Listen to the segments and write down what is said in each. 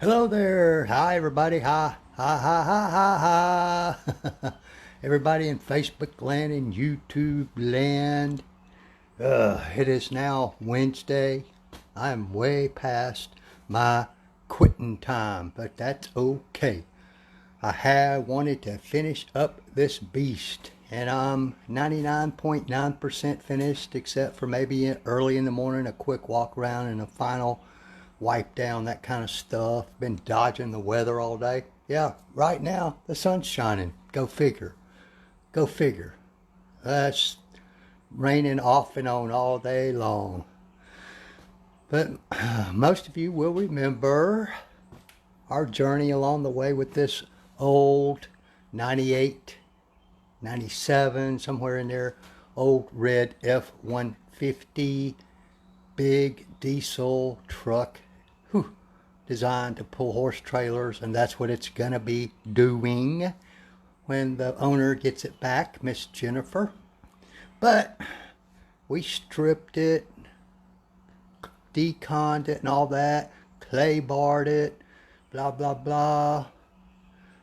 Hello there. Hi, everybody. Hi, hi, hi, hi, hi, hi. Everybody in Facebook land and YouTube land. It is now Wednesday. I am way past my quitting time, but that's okay. I have wanted to finish up this beast, and I'm 99.9% finished, except for maybe early in the morning, a quick walk around and a final wipe down, that kind of stuff. Been dodging the weather all day. Yeah, right now the sun's shining. Go figure. Go figure. It's raining off and on all day long. But most of you will remember our journey along the way with this old 98, 97, somewhere in there, old red F-150 big diesel truck. Whew, designed to pull horse trailers, and that's what it's gonna be doing when the owner gets it back, Miss Jennifer. But we stripped it, deconned it and all that, clay barred it, blah blah blah.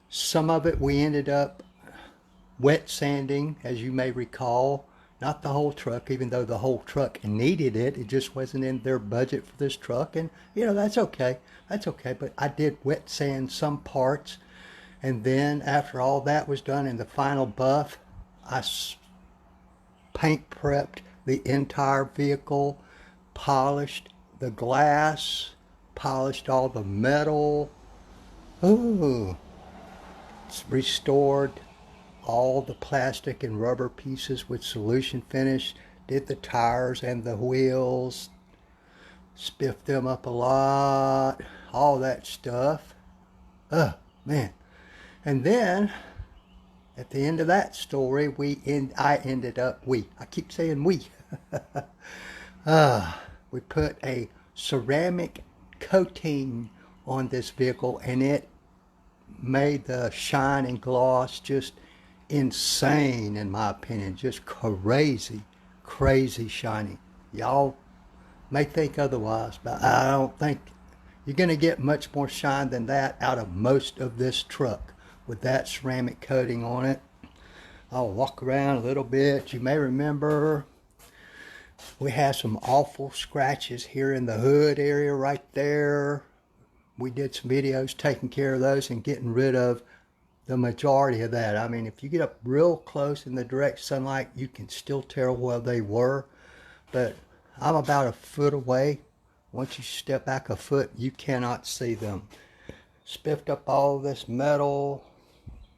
Some of it we ended up wet sanding, as you may recall. Not the whole truck, even though the whole truck needed it. It just wasn't in their budget for this truck. And, that's okay. That's okay. But I did wet sand some parts. And then after all that was done in the final buff, I paint prepped the entire vehicle, polished the glass, polished all the metal. Ooh, it's restored all the plastic and rubber pieces with solution finish, did the tires and the wheels, spiffed them up a lot, all that stuff. Man. And then at the end of that story, I keep saying we put a ceramic coating on this vehicle, and it made the shine and gloss just insane, in my opinion. Just crazy, crazy shiny. Y'all may think otherwise, but I don't think you're going to get much more shine than that out of most of this truck with that ceramic coating on it. I'll walk around a little bit. You may remember we had some awful scratches here in the hood area right there. We did some videos taking care of those and getting rid of the majority of that. I mean, if you get up real close in the direct sunlight, you can still tell where they were. But I'm about a foot away. Once you step back a foot, you cannot see them. Spiffed up all this metal,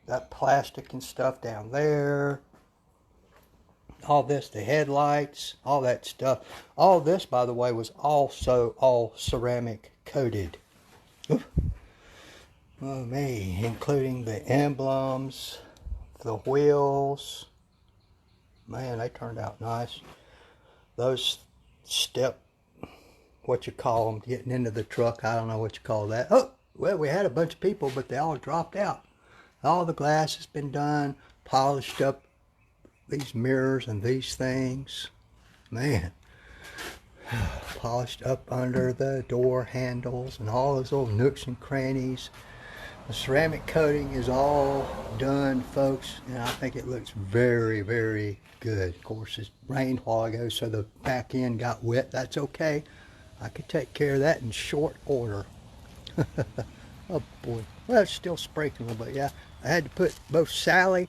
that plastic and stuff down there. All this, the headlights, all that stuff. All this, by the way, was also all ceramic coated. Oof. Oh me, including the emblems, the wheels. Man, they turned out nice. Those what you call them, getting into the truck, I don't know what you call that. Oh, well, we had a bunch of people, but they all dropped out. All the glass has been done, polished up these mirrors and these things. Man, polished up under the door handles and all those little nooks and crannies. The ceramic coating is all done, folks, and I think it looks very, very good. Of course, it rained a while ago, so the back end got wet. That's okay. I could take care of that in short order. Oh, boy. Well, it's still sprinkling, but yeah. I had to put both Sally,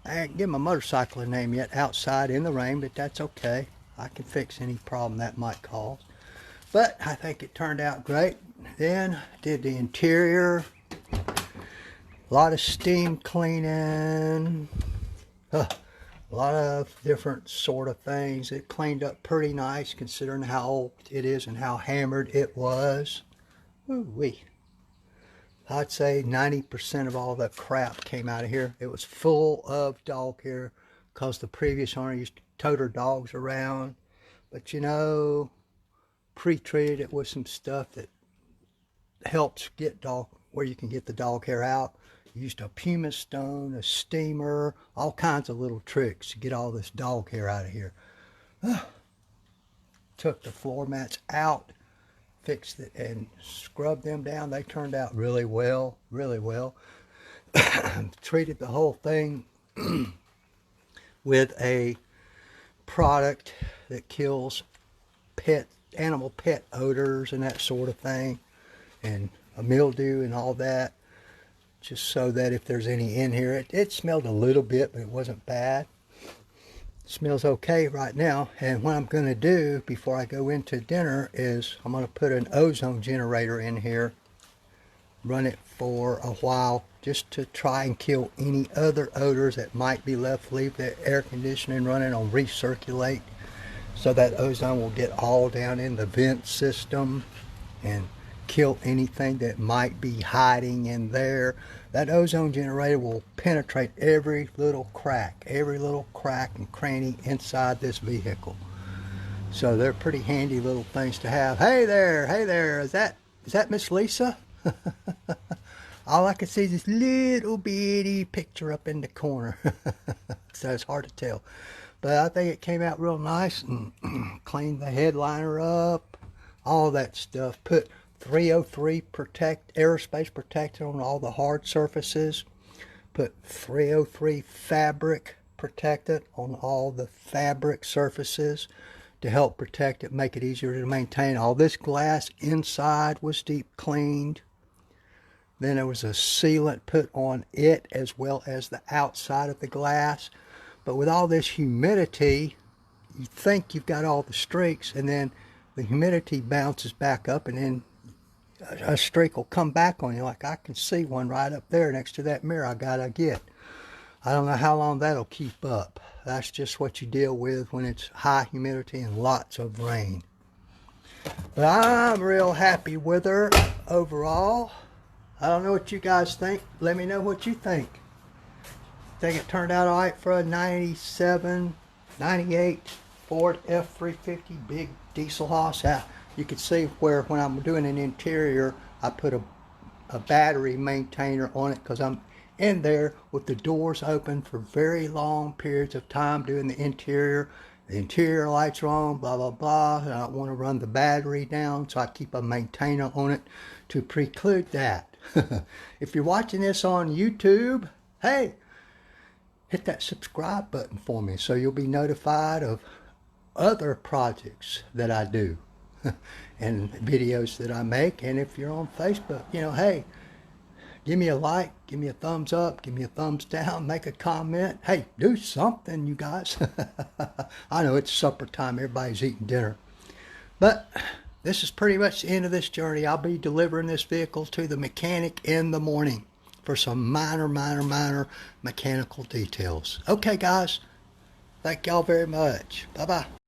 I didn't give my motorcycle a name yet, outside in the rain, but that's okay. I can fix any problem that might cause. But I think it turned out great. Then did the interior. A lot of steam cleaning, a lot of different sort of things. It cleaned up pretty nice considering how old it is and how hammered it was. Ooh-wee. I'd say 90% of all the crap came out of here. It was full of dog hair because the previous owner used to tote her dogs around. But pre-treated it with some stuff that helps get where you can get the dog hair out. Used a pumice stone, a steamer, all kinds of little tricks to get all this dog hair out of here. Took the floor mats out, fixed it and scrubbed them down. They turned out really well, really well. Treated the whole thing with a product that kills animal pet odors and that sort of thing, and a mildew and all that, just so that if there's any in here, it smelled a little bit, but it wasn't bad. It smells okay right now. And what I'm going to do before I go into dinner is I'm going to put an ozone generator in here, run it for a while, just to try and kill any other odors that might be left. Leave the air conditioning running on recirculate, so that ozone will get all down in the vent system and kill anything that might be hiding in there. That ozone generator will penetrate every little crack and cranny inside this vehicle. So they're pretty handy little things to have. Hey there, is that Miss Lisa? All I can see is this little bitty picture up in the corner. So it's hard to tell. But I think it came out real nice, and cleaned the headliner up, all that stuff. Put 303 aerospace protectant on all the hard surfaces. Put 303 fabric protectant on all the fabric surfaces to help protect it, make it easier to maintain. All this glass inside was deep cleaned. Then there was a sealant put on it as well as the outside of the glass. But with all this humidity, you think you've got all the streaks, and then the humidity bounces back up, and then a streak will come back on you. Like I can see one right up there next to that mirror I gotta get. I don't know how long that'll keep up. That's just what you deal with when it's high humidity and lots of rain. But I'm real happy with her overall. I don't know what you guys think. Let me know what you think. Think it turned out all right for a 97, 98 Ford F350 big diesel house. You can see where when I'm doing an interior, I put a battery maintainer on it, because I'm in there with the doors open for very long periods of time doing the interior. The interior lights are on, blah, blah, blah. And I don't want to run the battery down, so I keep a maintainer on it to preclude that. If you're watching this on YouTube, hey, hit that subscribe button for me so you'll be notified of other projects that I do and videos that I make. And if you're on Facebook, hey, give me a like, give me a thumbs up, give me a thumbs down, make a comment. Hey, do something, you guys. I know it's supper time, everybody's eating dinner. But this is pretty much the end of this journey. I'll be delivering this vehicle to the mechanic in the morning for some minor mechanical details. Okay, guys. Thank y'all very much. Bye-bye.